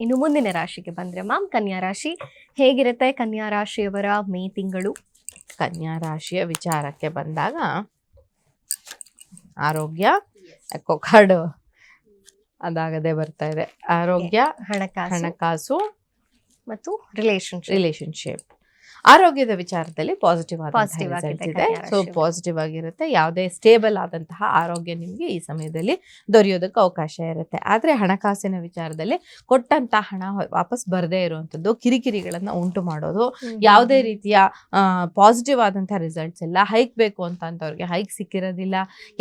ಇನ್ನು ಮುಂದಿನ ರಾಶಿಗೆ ಬಂದ್ರೆ ಮ್ಯಾಮ್, ಕನ್ಯಾ ರಾಶಿ ಹೇಗಿರುತ್ತೆ? ಕನ್ಯಾ ರಾಶಿಯವರ ಮೇ ತಿಂಗಳು. ಕನ್ಯಾ ರಾಶಿಯ ವಿಚಾರಕ್ಕೆ ಬಂದಾಗ ಆರೋಗ್ಯ, ಯಾಕೋ ಕಾರ್ಡು ಅದಾಗದೆ ಬರ್ತಾ ಇದೆ. ಆರೋಗ್ಯ, ಹಣಕಾಸು ಮತ್ತು ರಿಲೇಶನ್ಶಿಪ್. ಆರೋಗ್ಯದ ವಿಚಾರದಲ್ಲಿ ಪಾಸಿಟಿವ್ ಇದೆ. ಸೊ ಪಾಸಿಟಿವ್ ಆಗಿರುತ್ತೆ. ಯಾವುದೇ ಸ್ಟೇಬಲ್ ಆದಂತಹ ಆರೋಗ್ಯ ನಿಮಗೆ ಈ ಸಮಯದಲ್ಲಿ ದೊರೆಯೋದಕ್ಕೆ ಅವಕಾಶ ಇರುತ್ತೆ. ಆದ್ರೆ ಹಣಕಾಸಿನ ವಿಚಾರದಲ್ಲಿ ಕೊಟ್ಟಂತಹ ಹಣ ವಾಪಸ್ ಬರದೇ ಇರುವಂತದ್ದು, ಕಿರಿಕಿರಿಗಳನ್ನ ಉಂಟು ಮಾಡೋದು, ಯಾವುದೇ ರೀತಿಯ ಪಾಸಿಟಿವ್ ಆದಂತಹ ರಿಸಲ್ಟ್ಸ್ ಇಲ್ಲ. ಹೈಕ್ ಬೇಕು ಅಂತವ್ರಿಗೆ ಹೈಕ್ ಸಿಕ್ಕಿರೋದಿಲ್ಲ.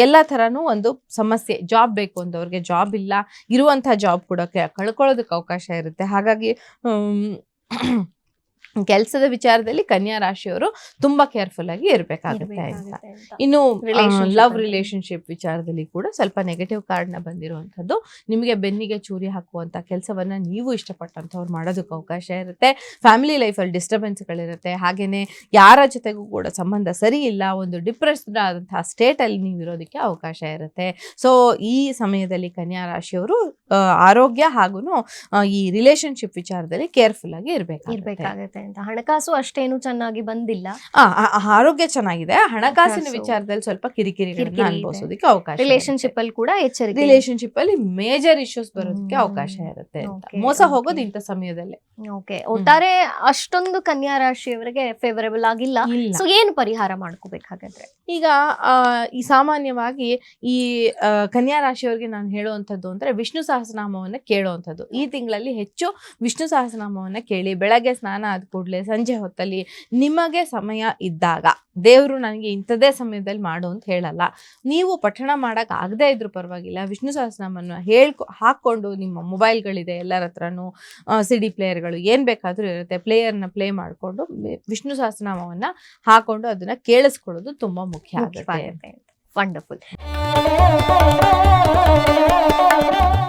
ಎಲ್ಲಾ ತರಾನು ಒಂದು ಸಮಸ್ಯೆ. ಜಾಬ್ ಬೇಕು ಅಂತವ್ರಿಗೆ ಜಾಬ್ ಇಲ್ಲ, ಇರುವಂತಹ ಜಾಬ್ ಕೂಡ ಕಳ್ಕೊಳ್ಳೋದಕ್ಕೆ ಅವಕಾಶ ಇರುತ್ತೆ. ಹಾಗಾಗಿ ಕೆಲಸದ ವಿಚಾರದಲ್ಲಿ ಕನ್ಯಾ ರಾಶಿಯವರು ತುಂಬಾ ಕೇರ್ಫುಲ್ ಆಗಿ ಇರಬೇಕಾಗುತ್ತೆ ಅಂತ. ಇನ್ನು ಲವ್ ರಿಲೇಶನ್ಶಿಪ್ ವಿಚಾರದಲ್ಲಿ ಕೂಡ ಸ್ವಲ್ಪ ನೆಗೆಟಿವ್ ಕಾರ್ಡ್ ನ ಬಂದಿರುವಂತದ್ದು. ನಿಮಗೆ ಬೆನ್ನಿಗೆ ಚೂರಿ ಹಾಕುವಂತ ಕೆಲಸವನ್ನ ನೀವು ಇಷ್ಟಪಟ್ಟಂತವ್ರು ಮಾಡೋದಕ್ಕೆ ಅವಕಾಶ ಇರುತ್ತೆ. ಫ್ಯಾಮಿಲಿ ಲೈಫ್ ಅಲ್ಲಿ ಡಿಸ್ಟರ್ಬೆನ್ಸ್ ಗಳಿರುತ್ತೆ. ಹಾಗೇನೆ ಯಾರ ಜೊತೆಗೂ ಕೂಡ ಸಂಬಂಧ ಸರಿ ಇಲ್ಲ, ಒಂದು ಡಿಪ್ರೆಸ್ಡ್ ಆದಂತಹ ಸ್ಟೇಟ್ ಅಲ್ಲಿ ನೀವು ಇರೋದಕ್ಕೆ ಅವಕಾಶ ಇರುತ್ತೆ. ಸೊ ಈ ಸಮಯದಲ್ಲಿ ಕನ್ಯಾ ರಾಶಿಯವರು ಆರೋಗ್ಯ ಹಾಗೂ ಈ ರಿಲೇಶನ್ಶಿಪ್ ವಿಚಾರದಲ್ಲಿ ಕೇರ್ಫುಲ್ ಆಗಿ ಇರ್ಬೇಕಾಗುತ್ತೆ. ಹಣಕಾಸು ಅಷ್ಟೇನು ಚೆನ್ನಾಗಿ ಬಂದಿಲ್ಲ. ಆರೋಗ್ಯ ಚೆನ್ನಾಗಿದೆ. ಹಣಕಾಸಿನ ವಿಚಾರದಲ್ಲಿ ಸ್ವಲ್ಪ ಕಿರಿಕಿರಿಗಳನ್ನ ಅನುಭವಿಸೋದಕ್ಕೆ ಅವಕಾಶ. ರಿಲೇಶನ್ಶಿಪ್ ಅಲ್ಲಿ ಕೂಡ ಎಚ್ಚರಿಕೆ. ರಿಲೇಶನ್ಶಿಪ್ ಅಲ್ಲಿ ಮೇಜರ್ ಇಶ್ಯೂಸ್ ಬರೋದಕ್ಕೆ ಅವಕಾಶ ಇರುತ್ತೆ. ಮೋಸ ಹೋಗೋದು ಇಂಥ ಸಮಯದಲ್ಲಿ. ಒಟ್ಟಾರೆ ಅಷ್ಟೊಂದು ಕನ್ಯಾ ರಾಶಿಯವರಿಗೆ ಫೇವರೇಬಲ್ ಆಗಿಲ್ಲ. ಸೊ ಏನು ಪರಿಹಾರ ಮಾಡ್ಕೋಬೇಕಾದ್ರೆ? ಈಗ ಈ ಸಾಮಾನ್ಯವಾಗಿ ಈ ಕನ್ಯಾ ರಾಶಿಯವರಿಗೆ ನಾನು ಹೇಳುವಂಥದ್ದು ಅಂದ್ರೆ ವಿಷ್ಣು ಸಹಸ್ರನಾಮವನ್ನ ಕೇಳುವಂಥದ್ದು. ಈ ತಿಂಗಳಲ್ಲಿ ಹೆಚ್ಚು ವಿಷ್ಣು ಸಹಸ್ರನಾಮವನ್ನ ಕೇಳಿ. ಬೆಳಗ್ಗೆ ಸ್ನಾನ ಆದ ಕೂಡಲೇ ಸಂಜೆ ಹೊತ್ತಲ್ಲಿ ನಿಮಗೆ ಸಮಯ ಇದ್ದಾಗ, ದೇವರು ನನಗೆ ಇಂಥದೇ ಸಮಯದಲ್ಲಿ ಮಾಡು ಅಂತ ಹೇಳಲ್ಲ. ನೀವು ಪಠಣ ಮಾಡಕ್ ಆಗದೆ ಇದ್ರೂ ಪರವಾಗಿಲ್ಲ, ವಿಷ್ಣು ಸಹಸ್ರನಾಮವನ್ನು ಹಾಕೊಂಡು, ನಿಮ್ಮ ಮೊಬೈಲ್ಗಳಿದೆ ಎಲ್ಲರ ಹತ್ರನೂ, CD ಪ್ಲೇಯರ್ಗಳು ಏನ್ ಬೇಕಾದ್ರೂ ಇರುತ್ತೆ, ಪ್ಲೇಯರ್ನ ಪ್ಲೇ ಮಾಡಿಕೊಂಡು ವಿಷ್ಣು ಸಹಸ್ರನಾಮವನ್ನ ಹಾಕೊಂಡು ಅದನ್ನ ಕೇಳಿಸ್ಕೊಳ್ಳೋದು ತುಂಬಾ ಮುಖ್ಯ ಆಗುತ್ತೆ. ವಂಡರ್ಫುಲ್.